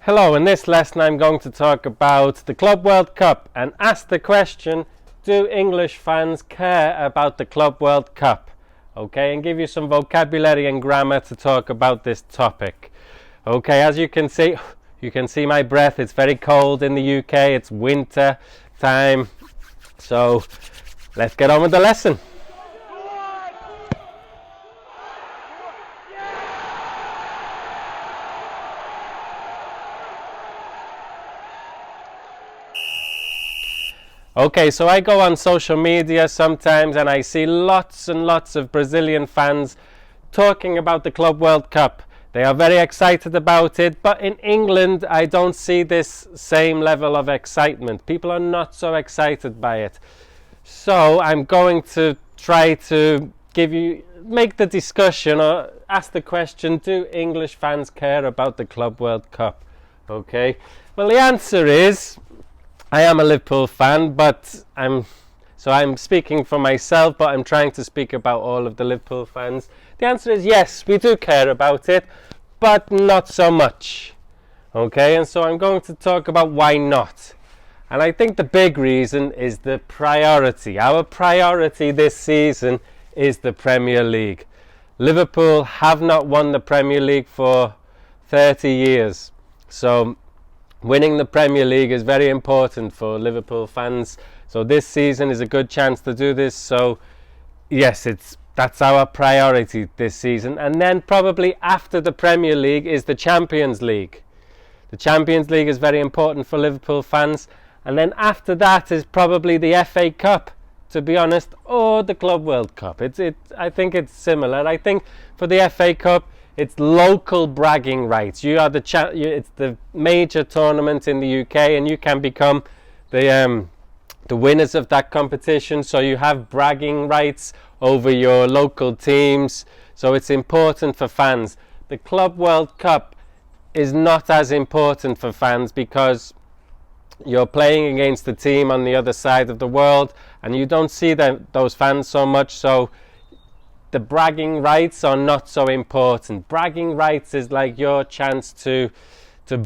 Hello, in this lesson I'm going to talk about the Club World Cup and ask the question, do English fans care about the Club World Cup? Okay, and give you some vocabulary and grammar to talk about this topic. Okay, as you can see my breath, it's very cold in the UK, it's winter time, so let's get on with the lesson. Okay, so I go on social media sometimes and I see lots and lots of Brazilian fans talking about the Club World Cup. They are very excited about it, but in England I don't see this same level of excitement. People are not so excited by it. So I'm going to try to make the discussion or ask the question, do English fans care about the Club World Cup? Okay, well the answer is, I am a Liverpool fan, but I'm speaking for myself, but I'm trying to speak about all of the Liverpool fans. The answer is yes, we do care about it, but not so much. Okay, and so I'm going to talk about why not. And I think the big reason is the priority. Our priority this season is the Premier League. Liverpool have not won the Premier League for 30 years. So winning the Premier League is very important for Liverpool fans. So this season is a good chance to do this. So yes, that's our priority this season. And then probably after the Premier League is the Champions League. The Champions League is very important for Liverpool fans. And then after that is probably the FA Cup, to be honest, or the Club World Cup. I think it's similar. I think for the FA Cup, it's local bragging rights. It's the major tournament in the UK, and you can become the winners of that competition. So you have bragging rights over your local teams. So it's important for fans. The Club World Cup is not as important for fans because you're playing against the team on the other side of the world, and you don't see those fans so much. So the bragging rights are not so important. Bragging rights is like your chance to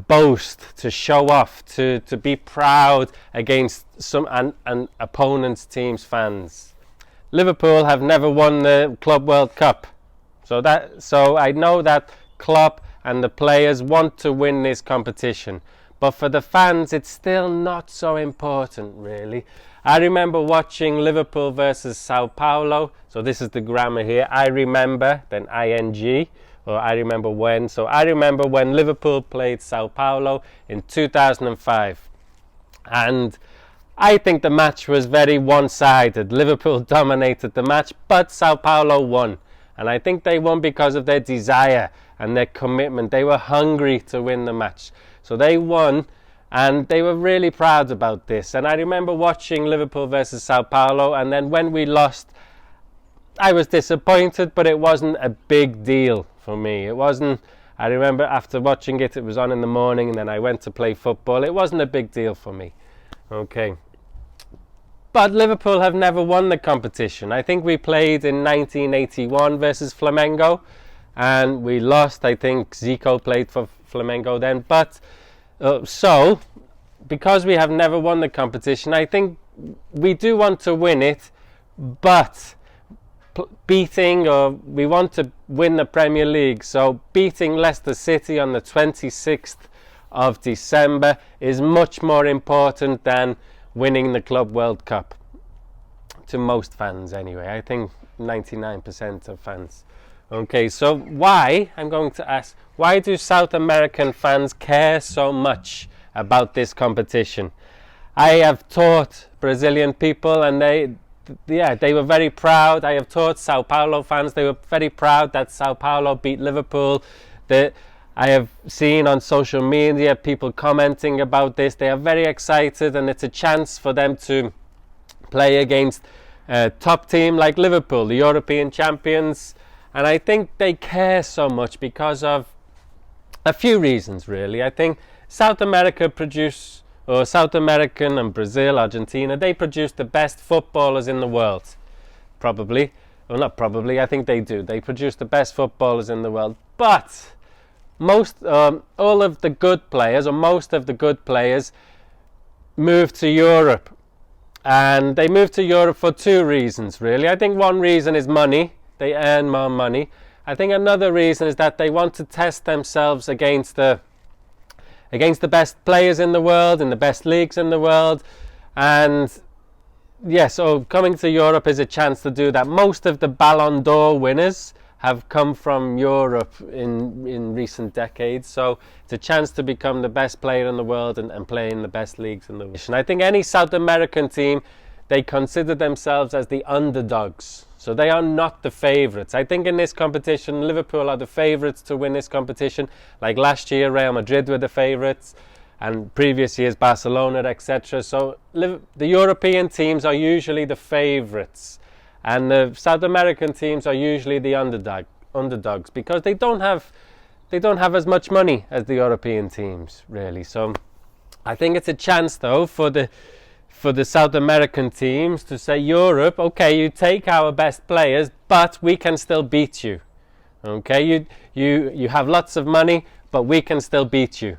boast, to show off, to be proud against an opponent's team's fans. Liverpool have never won the Club World Cup. So I know that Klopp and the players want to win this competition. But for the fans, it's still not so important, really. I remember watching Liverpool versus Sao Paulo. So this is the grammar here. I remember, then ing, or I remember when. So I remember when Liverpool played Sao Paulo in 2005. And I think the match was very one-sided. Liverpool dominated the match, but Sao Paulo won. And I think they won because of their desire and their commitment. They were hungry to win the match. So they won, and they were really proud about this. And I remember watching Liverpool versus Sao Paulo, and then when we lost, I was disappointed, but it wasn't a big deal for me. It wasn't. I remember after watching it, it was on in the morning, and then I went to play football. It wasn't a big deal for me. Okay. But Liverpool have never won the competition. I think we played in 1981 versus Flamengo, and we lost. I think Zico played for Flamengo then. But so, because we have never won the competition, I think we do want to win it, but we want to win the Premier League. So beating Leicester City on the 26th of December is much more important than winning the Club World Cup. To most fans anyway. I think 99% of fans. Okay, so I'm going to ask, why do South American fans care so much about this competition? I have taught Brazilian people, and they were very proud. I have taught Sao Paulo fans, they were very proud that Sao Paulo beat Liverpool. I have seen on social media people commenting about this. They are very excited, and it's a chance for them to play against a top team like Liverpool, the European champions. And I think they care so much because of a few reasons, really. I think South American and Brazil, Argentina, they produce the best footballers in the world. Probably. Well, not probably, I think they do. They produce the best footballers in the world. But all of the good players, or most of the good players, move to Europe. And they move to Europe for two reasons, really. I think one reason is money. They earn more money. I think another reason is that they want to test themselves against the best players in the world, in the best leagues in the world. And yeah, so coming to Europe is a chance to do that. Most of the Ballon d'Or winners have come from Europe in recent decades, so it's a chance to become the best player in the world and play in the best leagues in the world. And I think any South American team, they consider themselves as the underdogs, so they are not the favourites. I think in this competition, Liverpool are the favourites to win this competition. Like last year, Real Madrid were the favourites, and previous years Barcelona, etc. So the European teams are usually the favourites, and the South American teams are usually the underdogs because they don't have as much money as the European teams, really. So I think it's a chance, though, for the South American teams to say, Europe, okay, you take our best players, but we can still beat you. Okay, you have lots of money, but we can still beat you.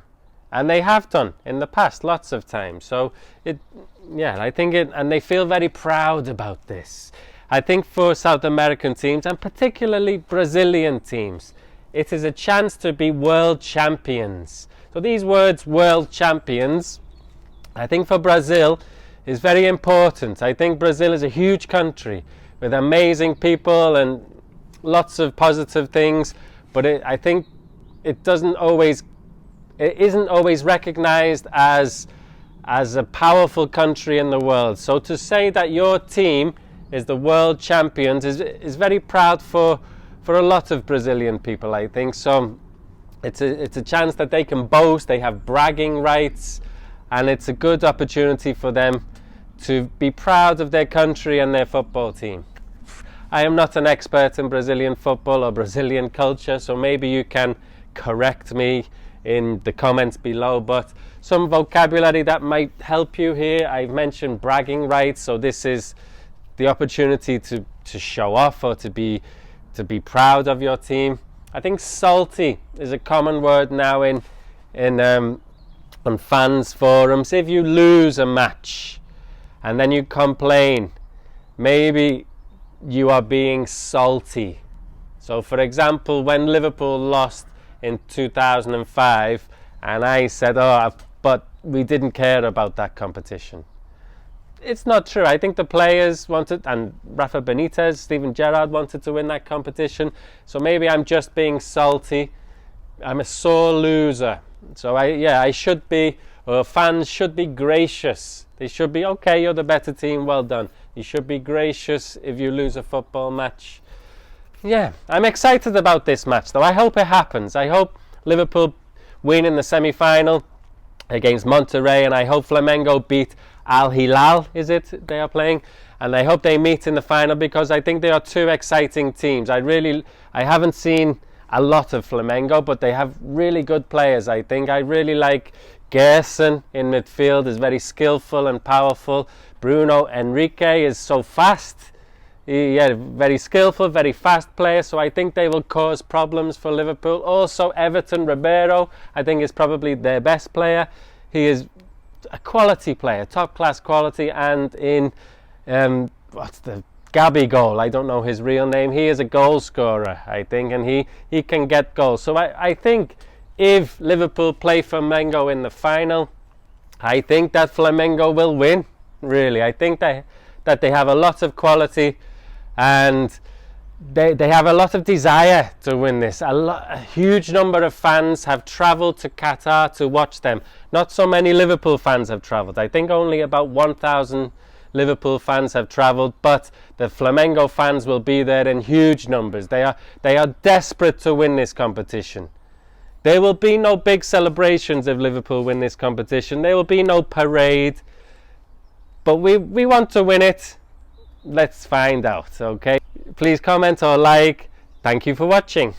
And they have done in the past lots of times. So I think and they feel very proud about this. I think for South American teams, and particularly Brazilian teams, it is a chance to be world champions. So these words, world champions, I think for Brazil is very important. I think Brazil is a huge country with amazing people and lots of positive things, but I think it isn't always recognized as a powerful country in the world. So to say that your team is the world champions is very proud for a lot of Brazilian people, I think. So it's a chance that they can boast, they have bragging rights, and it's a good opportunity for them to be proud of their country and their football team. I am not an expert in Brazilian football or Brazilian culture, so maybe you can correct me in the comments below, but some vocabulary that might help you here. I've mentioned bragging rights, so this is the opportunity to show off or to be proud of your team. I think salty is a common word now on fans forums. If you lose a match and then you complain, maybe you are being salty. So for example, when Liverpool lost in 2005 and I said, but we didn't care about that competition. It's not true. I think the players wanted, and Rafa Benitez, Steven Gerrard wanted to win that competition. So maybe I'm just being salty. I'm a sore loser. So I should be, or fans should be gracious. They should be, okay, you're the better team, well done. You should be gracious if you lose a football match. Yeah, I'm excited about this match, though. I hope it happens. I hope Liverpool win in the semi-final against Monterrey, and I hope Flamengo beat Al Hilal, is it, they are playing, and I hope they meet in the final, because I think they are two exciting teams. I haven't seen a lot of Flamengo, but they have really good players. I think I really like Gerson in midfield, is very skillful and powerful. Bruno Henrique is so fast. Very skillful, very fast player, so I think they will cause problems for Liverpool. Also, Everton Ribeiro, I think, is probably their best player. He is a quality player, top class quality, and in what's the Gabigol, I don't know his real name, he is a goal scorer, I think, and he can get goals. So I think if Liverpool play Flamengo in the final, I think that Flamengo will win, really. I think that they have a lot of quality, and they have a lot of desire to win this. A huge number of fans have travelled to Qatar to watch them. Not so many Liverpool fans have travelled. I think only about 1,000 Liverpool fans have travelled, but the Flamengo fans will be there in huge numbers. They are desperate to win this competition. There will be no big celebrations if Liverpool win this competition. There will be no parade, but we want to win it. Let's find out, okay? Please comment or like. Thank you for watching.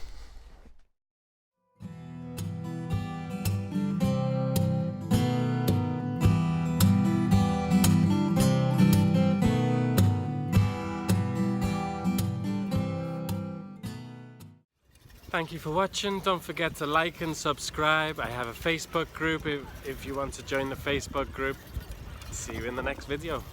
Thank you for watching. Don't forget to like and subscribe. I have a Facebook group if you want to join the Facebook group. See you in the next video.